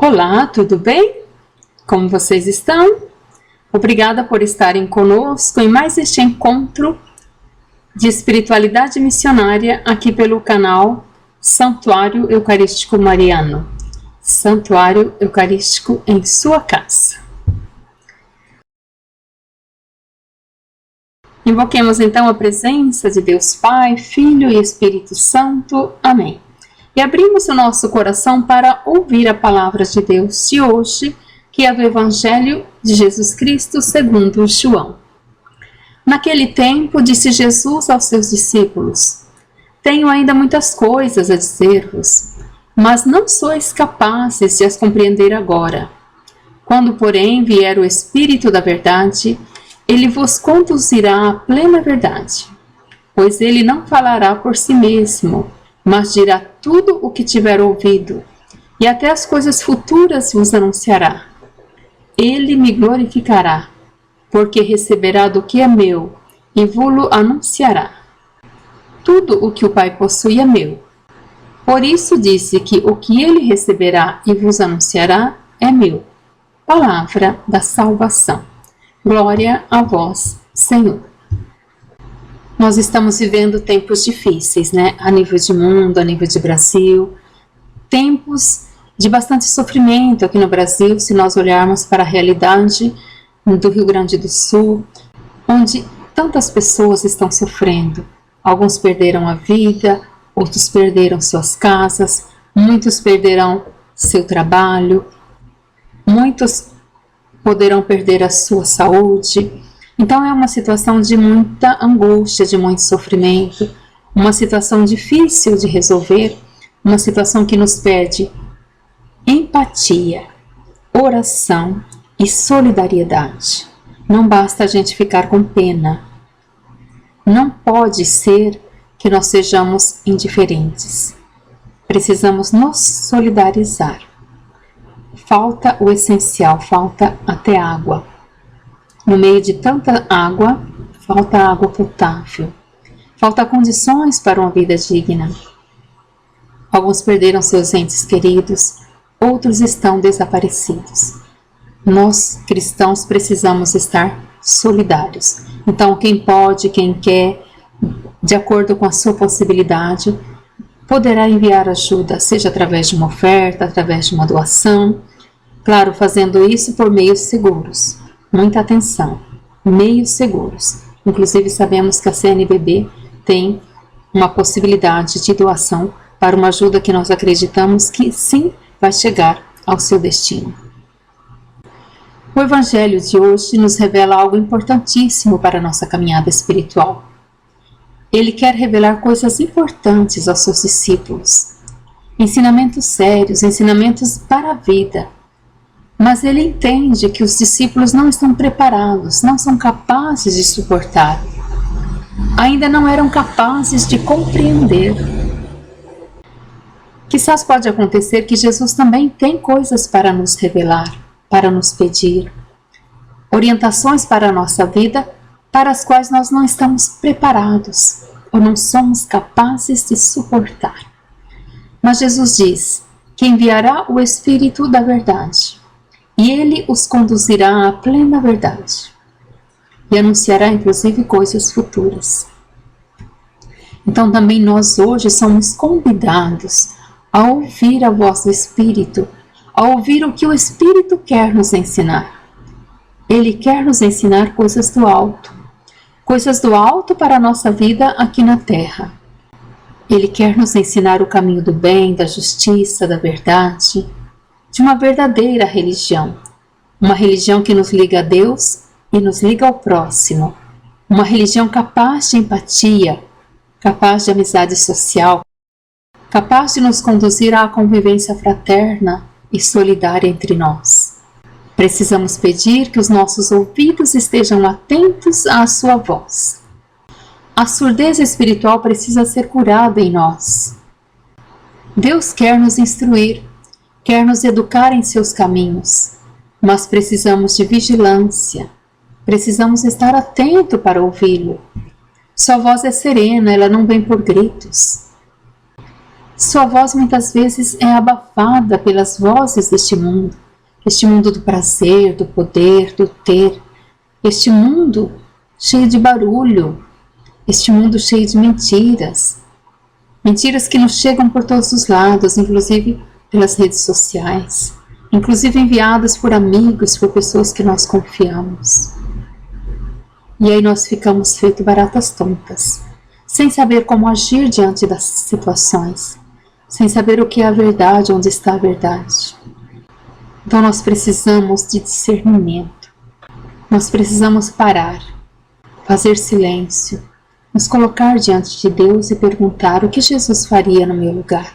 Olá, tudo bem? Como vocês estão? Obrigada por estarem conosco em mais este encontro de espiritualidade missionária aqui pelo canal Santuário Eucarístico Mariano. Santuário Eucarístico em sua casa. Invoquemos então a presença de Deus Pai, Filho e Espírito Santo. Amém. E abrimos o nosso coração para ouvir a palavra de Deus de hoje, que é do Evangelho de Jesus Cristo segundo João. Naquele tempo, disse Jesus aos seus discípulos: Tenho ainda muitas coisas a dizer-vos, mas não sois capazes de as compreender agora. Quando, porém, vier o Espírito da verdade, ele vos conduzirá à plena verdade, pois ele não falará por si mesmo, mas dirá tudo o que tiver ouvido, e até as coisas futuras vos anunciará. Ele me glorificará, porque receberá do que é meu, e vô-lo anunciará. Tudo o que o Pai possui é meu. Por isso disse que o que ele receberá e vos anunciará é meu. Palavra da salvação. Glória a vós, Senhor. Nós estamos vivendo tempos difíceis, né? A nível de mundo, a nível de Brasil. Tempos de bastante sofrimento aqui no Brasil, se nós olharmos para a realidade do Rio Grande do Sul, onde tantas pessoas estão sofrendo. Alguns perderam a vida, outros perderam suas casas, muitos perderão seu trabalho, muitos poderão perder a sua saúde. Então é uma situação de muita angústia, de muito sofrimento, uma situação difícil de resolver, uma situação que nos pede empatia, oração e solidariedade. Não basta a gente ficar com pena. Não pode ser que nós sejamos indiferentes. Precisamos nos solidarizar. Falta o essencial, falta até água. No meio de tanta água, falta água potável. Falta condições para uma vida digna. Alguns perderam seus entes queridos, outros estão desaparecidos. Nós, cristãos, precisamos estar solidários. Então, quem pode, quem quer, de acordo com a sua possibilidade, poderá enviar ajuda, seja através de uma oferta, através de uma doação. Claro, fazendo isso por meios seguros. Muita atenção, meios seguros. Inclusive, sabemos que a CNBB tem uma possibilidade de doação para uma ajuda que nós acreditamos que sim vai chegar ao seu destino. O Evangelho de hoje nos revela algo importantíssimo para a nossa caminhada espiritual. Ele quer revelar coisas importantes aos seus discípulos, ensinamentos sérios, ensinamentos para a vida. Mas ele entende que os discípulos não estão preparados, não são capazes de suportar. Ainda não eram capazes de compreender. Quizás pode acontecer que Jesus também tem coisas para nos revelar, para nos pedir, orientações para a nossa vida, para as quais nós não estamos preparados ou não somos capazes de suportar. Mas Jesus diz que enviará o Espírito da verdade, e ele os conduzirá à plena verdade, e anunciará inclusive coisas futuras. Então também nós hoje somos convidados a ouvir a voz do Espírito, a ouvir o que o Espírito quer nos ensinar. Ele quer nos ensinar coisas do alto para a nossa vida aqui na terra. Ele quer nos ensinar o caminho do bem, da justiça, da verdade, de uma verdadeira religião. Uma religião que nos liga a Deus e nos liga ao próximo. Uma religião capaz de empatia, capaz de amizade social, capaz de nos conduzir à convivência fraterna e solidária entre nós. Precisamos pedir que os nossos ouvidos estejam atentos à sua voz. A surdez espiritual precisa ser curada em nós. Deus quer nos instruir, quer nos educar em seus caminhos, mas precisamos de vigilância, precisamos estar atento para ouvi-lo. Sua voz é serena, ela não vem por gritos. Sua voz muitas vezes é abafada pelas vozes deste mundo do prazer, do poder, do ter, este mundo cheio de barulho, este mundo cheio de mentiras, mentiras que nos chegam por todos os lados, inclusive pelas redes sociais, inclusive enviadas por amigos, por pessoas que nós confiamos. E aí nós ficamos feito baratas tontas, sem saber como agir diante das situações, sem saber o que é a verdade, onde está a verdade. Então nós precisamos de discernimento, nós precisamos parar, fazer silêncio, nos colocar diante de Deus e perguntar o que Jesus faria no meu lugar.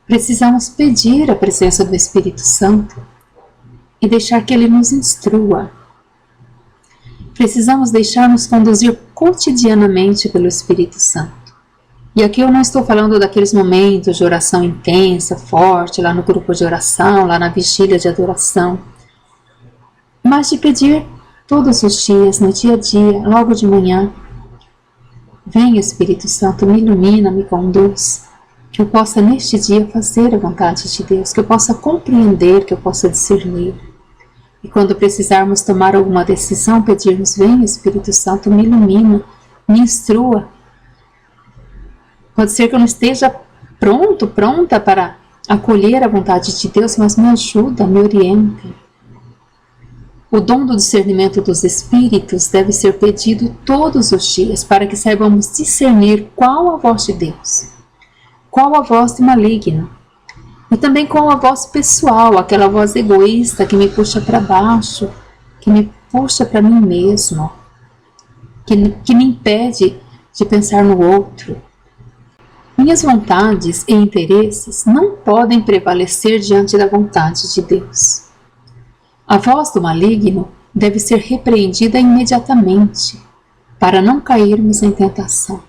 Precisamos pedir a presença do Espírito Santo e deixar que Ele nos instrua. Precisamos deixar-nos conduzir cotidianamente pelo Espírito Santo. E aqui eu não estou falando daqueles momentos de oração intensa, forte, lá no grupo de oração, lá na vigília de adoração, mas de pedir todos os dias, no dia a dia, logo de manhã: vem Espírito Santo, me ilumina, me conduz, que eu possa neste dia fazer a vontade de Deus, que eu possa compreender, que eu possa discernir. E quando precisarmos tomar alguma decisão, pedirmos: vem Espírito Santo, me ilumina, me instrua. Pode ser que eu não esteja pronta para acolher a vontade de Deus, mas me ajuda, me orienta. O dom do discernimento dos Espíritos deve ser pedido todos os dias, para que saibamos discernir qual a voz de Deus, qual a voz do maligno, e também qual a voz pessoal, aquela voz egoísta que me puxa para baixo, que me puxa para mim mesmo, que me impede de pensar no outro. Minhas vontades e interesses não podem prevalecer diante da vontade de Deus. A voz do maligno deve ser repreendida imediatamente, para não cairmos em tentação.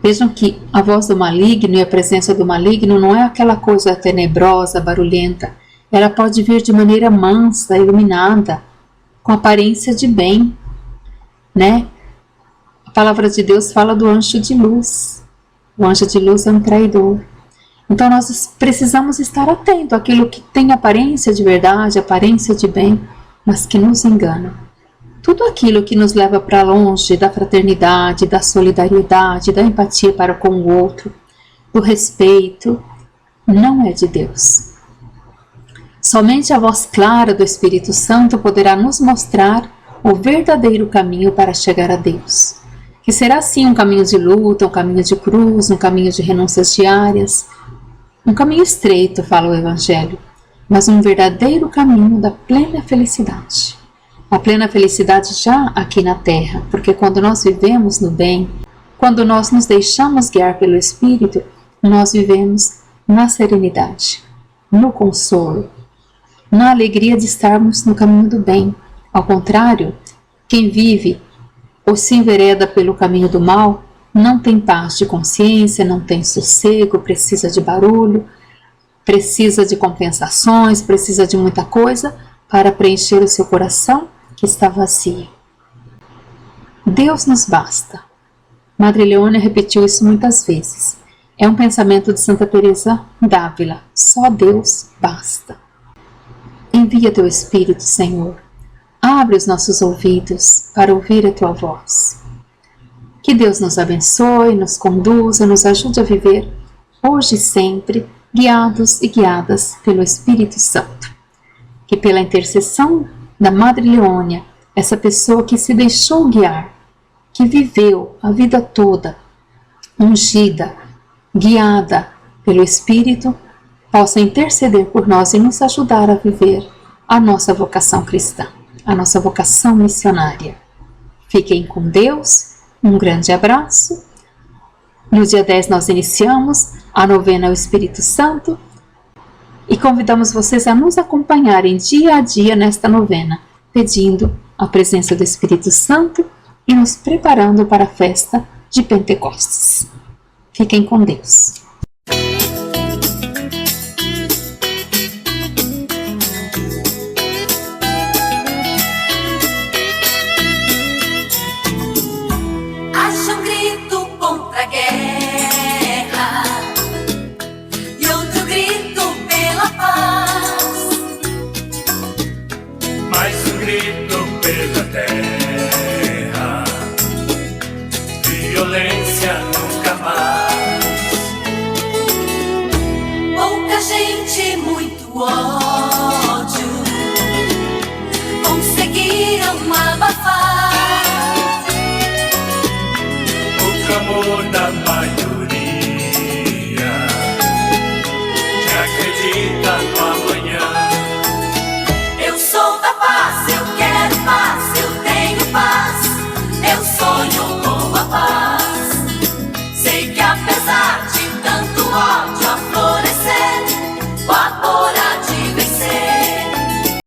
Vejam que a voz do maligno e a presença do maligno não é aquela coisa tenebrosa, barulhenta. Ela pode vir de maneira mansa, iluminada, com aparência de bem, né? A palavra de Deus fala do anjo de luz. O anjo de luz é um traidor. Então nós precisamos estar atentos àquilo que tem aparência de verdade, aparência de bem, mas que nos engana. Tudo aquilo que nos leva para longe da fraternidade, da solidariedade, da empatia para com o outro, do respeito, não é de Deus. Somente a voz clara do Espírito Santo poderá nos mostrar o verdadeiro caminho para chegar a Deus, que será sim um caminho de luta, um caminho de cruz, um caminho de renúncias diárias, um caminho estreito, fala o Evangelho, mas um verdadeiro caminho da plena felicidade. A plena felicidade já aqui na Terra, porque quando nós vivemos no bem, quando nós nos deixamos guiar pelo Espírito, nós vivemos na serenidade, no consolo, na alegria de estarmos no caminho do bem. Ao contrário, quem vive ou se envereda pelo caminho do mal, não tem paz de consciência, não tem sossego, precisa de barulho, precisa de compensações, precisa de muita coisa para preencher o seu coração que está vazio. Deus nos basta. Madre Leônia repetiu isso muitas vezes. É um pensamento de Santa Teresa d'Ávila. Só Deus basta. Envia teu Espírito, Senhor. Abre os nossos ouvidos para ouvir a tua voz. Que Deus nos abençoe, nos conduza, nos ajude a viver, hoje e sempre, guiados e guiadas pelo Espírito Santo. Que pela intercessão da Madre Leônia, essa pessoa que se deixou guiar, que viveu a vida toda ungida, guiada pelo Espírito, possa interceder por nós e nos ajudar a viver a nossa vocação cristã, a nossa vocação missionária. Fiquem com Deus. Um grande abraço. No dia 10 nós iniciamos a novena ao Espírito Santo e convidamos vocês a nos acompanharem dia a dia nesta novena, pedindo a presença do Espírito Santo e nos preparando para a festa de Pentecostes. Fiquem com Deus. Haja um grito contra a guerra. amor da Pai.